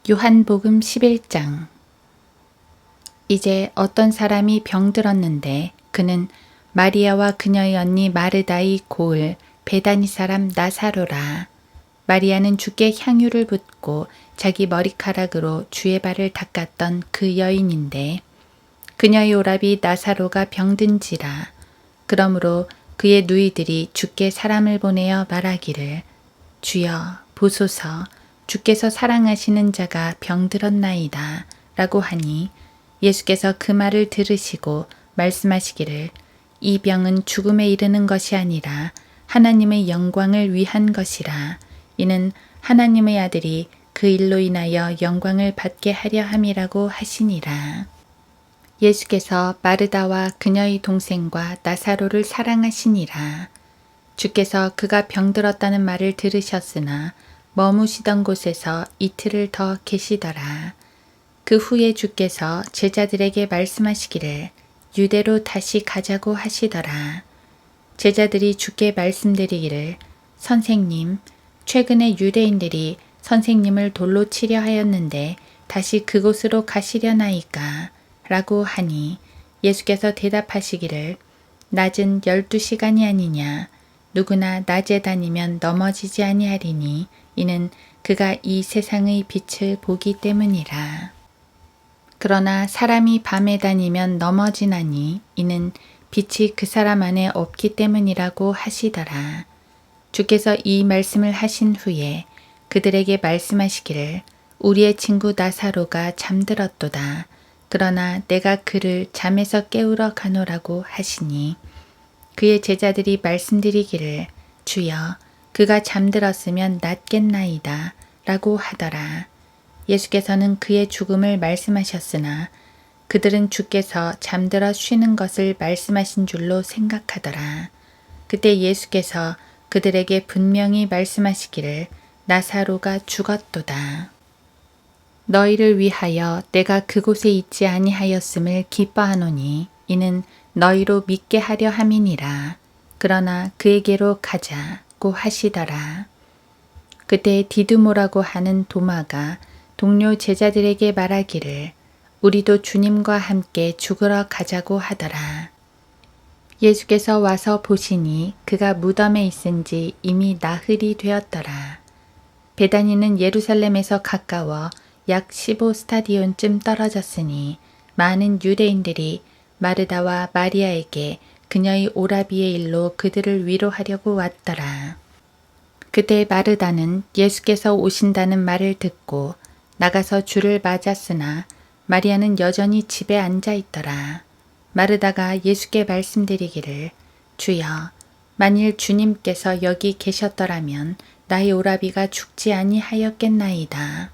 요한복음 11장. 이제 어떤 사람이 병들었는데 그는 마리아와 그녀의 언니 마르다의 고을 베다니 사람 나사로라. 마리아는 주께 향유를 붓고 자기 머리카락으로 주의 발을 닦았던 그 여인인데 그녀의 오라비 나사로가 병든지라. 그러므로 그의 누이들이 주께 사람을 보내어 말하기를 주여 보소서 주께서 사랑하시는 자가 병들었나이다 라고 하니 예수께서 그 말을 들으시고 말씀하시기를 이 병은 죽음에 이르는 것이 아니라 하나님의 영광을 위한 것이라. 이는 하나님의 아들이 그 일로 인하여 영광을 받게 하려 함이라고 하시니라. 예수께서 마르다와 그녀의 동생과 나사로를 사랑하시니라. 주께서 그가 병들었다는 말을 들으셨으나 머무시던 곳에서 이틀을 더 계시더라. 그 후에 주께서 제자들에게 말씀하시기를 유대로 다시 가자고 하시더라. 제자들이 주께 말씀드리기를 선생님, 최근에 유대인들이 선생님을 돌로 치려 하였는데 다시 그곳으로 가시려나이까? 라고 하니 예수께서 대답하시기를 낮은 12시간이 아니냐? 누구나 낮에 다니면 넘어지지 아니하리니 이는 그가 이 세상의 빛을 보기 때문이라. 그러나 사람이 밤에 다니면 넘어지나니 이는 빛이 그 사람 안에 없기 때문이라고 하시더라. 주께서 이 말씀을 하신 후에 그들에게 말씀하시기를 우리의 친구 나사로가 잠들었도다. 그러나 내가 그를 잠에서 깨우러 가노라고 하시니 그의 제자들이 말씀드리기를 주여 그가 잠들었으면 낫겠나이다 라고 하더라. 예수께서는 그의 죽음을 말씀하셨으나 그들은 주께서 잠들어 쉬는 것을 말씀하신 줄로 생각하더라. 그때 예수께서 그들에게 분명히 말씀하시기를 나사로가 죽었도다. 너희를 위하여 내가 그곳에 있지 아니하였음을 기뻐하노니 이는 너희로 믿게 하려 함이니라. 그러나 그에게로 가자고 하시더라. 그때 디두모라고 하는 도마가 동료 제자들에게 말하기를 우리도 주님과 함께 죽으러 가자고 하더라. 예수께서 와서 보시니 그가 무덤에 있은지 이미 나흘이 되었더라. 베다니는 예루살렘에서 가까워 약 15스타디온쯤 떨어졌으니 많은 유대인들이 마르다와 마리아에게 그녀의 오라비의 일로 그들을 위로하려고 왔더라. 그때 마르다는 예수께서 오신다는 말을 듣고 나가서 주를 맞았으나 마리아는 여전히 집에 앉아 있더라. 마르다가 예수께 말씀드리기를 주여 만일 주님께서 여기 계셨더라면 나의 오라비가 죽지 아니하였겠나이다.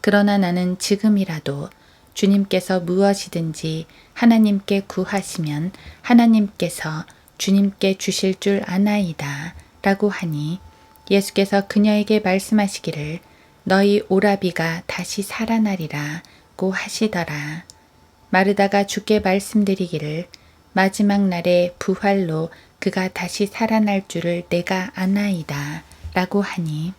그러나 나는 지금이라도 주님께서 무엇이든지 하나님께 구하시면 하나님께서 주님께 주실 줄 아나이다 라고 하니 예수께서 그녀에게 말씀하시기를 너희 오라비가 다시 살아나리라 고 하시더라. 마르다가 주께 말씀드리기를 마지막 날에 부활로 그가 다시 살아날 줄을 내가 아나이다 라고 하니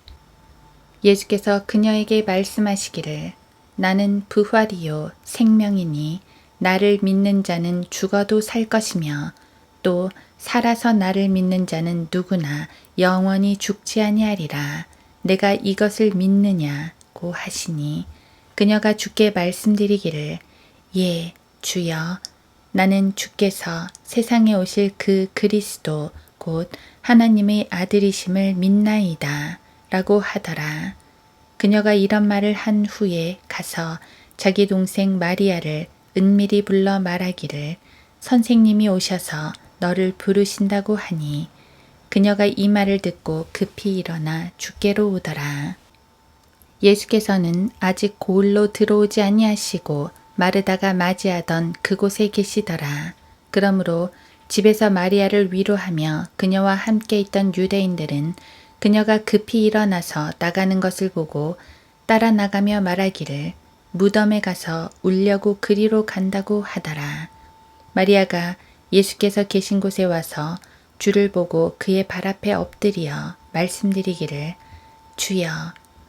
예수께서 그녀에게 말씀하시기를 나는 부활이요 생명이니 나를 믿는 자는 죽어도 살 것이며 또 살아서 나를 믿는 자는 누구나 영원히 죽지 아니하리라. 내가 이것을 믿느냐고 하시니 그녀가 주께 말씀드리기를 예 주여 나는 주께서 세상에 오실 그 그리스도 곧 하나님의 아들이심을 믿나이다 라고 하더라. 그녀가 이런 말을 한 후에 가서 자기 동생 마리아를 은밀히 불러 말하기를 선생님이 오셔서 너를 부르신다고 하니 그녀가 이 말을 듣고 급히 일어나 주께로 오더라. 예수께서는 아직 고을로 들어오지 아니하시고 마르다가 맞이하던 그곳에 계시더라. 그러므로 집에서 마리아를 위로하며 그녀와 함께 있던 유대인들은 그녀가 급히 일어나서 나가는 것을 보고 따라 나가며 말하기를 무덤에 가서 울려고 그리로 간다고 하더라. 마리아가 예수께서 계신 곳에 와서 주를 보고 그의 발 앞에 엎드려 말씀드리기를 주여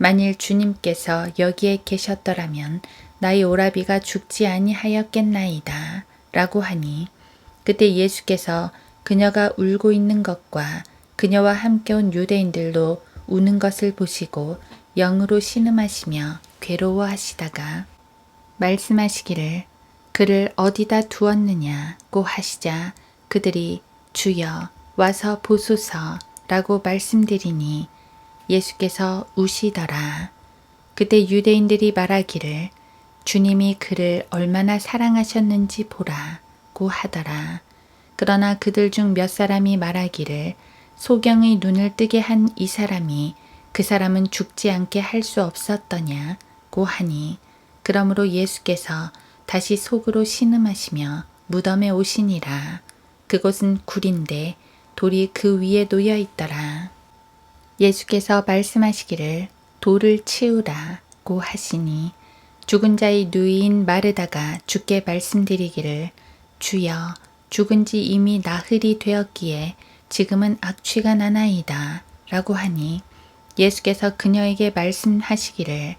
만일 주님께서 여기에 계셨더라면 나의 오라비가 죽지 아니하였겠나이다. 라고 하니 그때 예수께서 그녀가 울고 있는 것과 그녀와 함께 온 유대인들도 우는 것을 보시고 영으로 신음하시며 괴로워하시다가 말씀하시기를 그를 어디다 두었느냐고 하시자 그들이 주여 와서 보소서 라고 말씀드리니 예수께서 우시더라. 그때 유대인들이 말하기를 주님이 그를 얼마나 사랑하셨는지 보라고 하더라. 그러나 그들 중 몇 사람이 말하기를 소경의 눈을 뜨게 한 이 사람이 그 사람은 죽지 않게 할 수 없었더냐고 하니 그러므로 예수께서 다시 속으로 신음하시며 무덤에 오시니라. 그곳은 굴인데 돌이 그 위에 놓여 있더라. 예수께서 말씀하시기를 돌을 치우라고 하시니 죽은 자의 누이인 마르다가 주께 말씀드리기를 주여 죽은 지 이미 나흘이 되었기에 지금은 악취가 나나이다 라고 하니 예수께서 그녀에게 말씀하시기를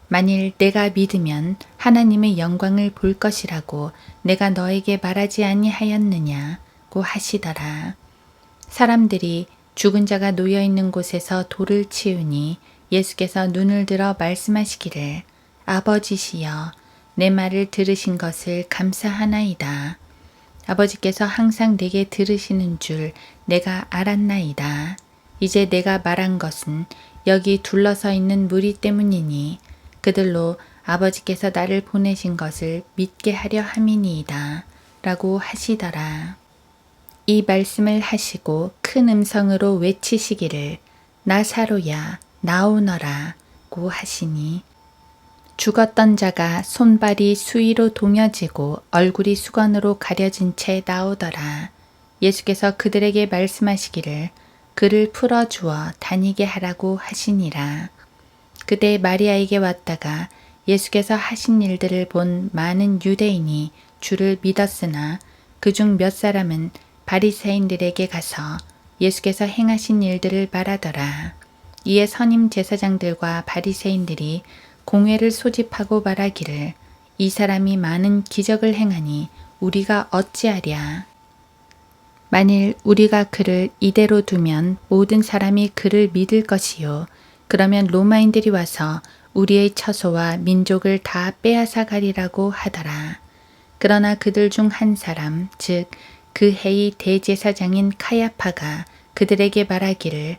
만일 내가 믿으면 하나님의 영광을 볼 것이라고 내가 너에게 말하지 아니하였느냐고 하시더라. 사람들이 죽은 자가 놓여 있는 곳에서 돌을 치우니 예수께서 눈을 들어 말씀하시기를 아버지시여 내 말을 들으신 것을 감사하나이다. 아버지께서 항상 내게 들으시는 줄 내가 알았나이다. 이제 내가 말한 것은 여기 둘러서 있는 무리 때문이니 그들로 아버지께서 나를 보내신 것을 믿게 하려 함이니이다. 라고 하시더라. 이 말씀을 하시고 큰 음성으로 외치시기를 나사로야 나오너라 고 하시니 죽었던 자가 손발이 수위로 동여지고 얼굴이 수건으로 가려진 채 나오더라. 예수께서 그들에게 말씀하시기를 그를 풀어주어 다니게 하라고 하시니라. 그때 마리아에게 왔다가 예수께서 하신 일들을 본 많은 유대인이 주를 믿었으나 그중 몇 사람은 바리새인들에게 가서 예수께서 행하신 일들을 말하더라. 이에 선임 제사장들과 바리새인들이 공회를 소집하고 말하기를 이 사람이 많은 기적을 행하니 우리가 어찌하랴. 만일 우리가 그를 이대로 두면 모든 사람이 그를 믿을 것이요. 그러면 로마인들이 와서 우리의 처소와 민족을 다 빼앗아 가리라고 하더라. 그러나 그들 중 한 사람, 즉 그 해의 대제사장인 카야파가 그들에게 말하기를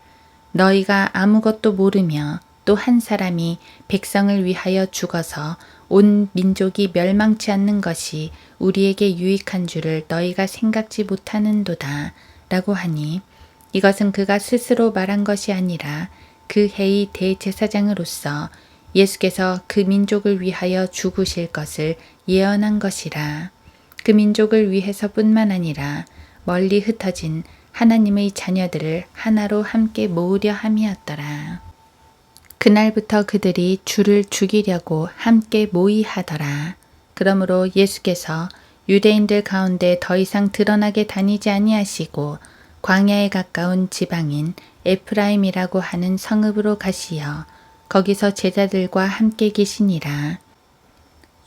너희가 아무것도 모르며 또 한 사람이 백성을 위하여 죽어서 온 민족이 멸망치 않는 것이 우리에게 유익한 줄을 너희가 생각지 못하는도다 라고 하니 이것은 그가 스스로 말한 것이 아니라 그 해의 대제사장으로서 예수께서 그 민족을 위하여 죽으실 것을 예언한 것이라. 그 민족을 위해서뿐만 아니라 멀리 흩어진 하나님의 자녀들을 하나로 함께 모으려 함이었더라. 그날부터 그들이 주를 죽이려고 함께 모의하더라. 그러므로 예수께서 유대인들 가운데 더 이상 드러나게 다니지 아니하시고 광야에 가까운 지방인 에프라임이라고 하는 성읍으로 가시어 거기서 제자들과 함께 계시니라.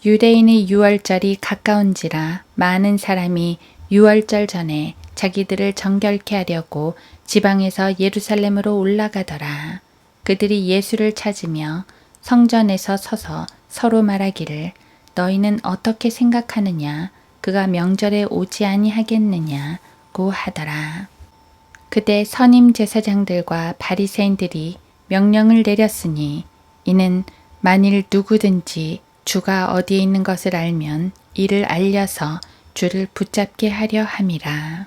유대인의 유월절이 가까운지라 많은 사람이 유월절 전에 자기들을 정결케 하려고 지방에서 예루살렘으로 올라가더라. 그들이 예수를 찾으며 성전에서 서서 서로 말하기를 너희는 어떻게 생각하느냐 그가 명절에 오지 아니하겠느냐고 하더라. 그때 선임 제사장들과 바리새인들이 명령을 내렸으니 이는 만일 누구든지 주가 어디에 있는 것을 알면 이를 알려서 주를 붙잡게 하려 함이라.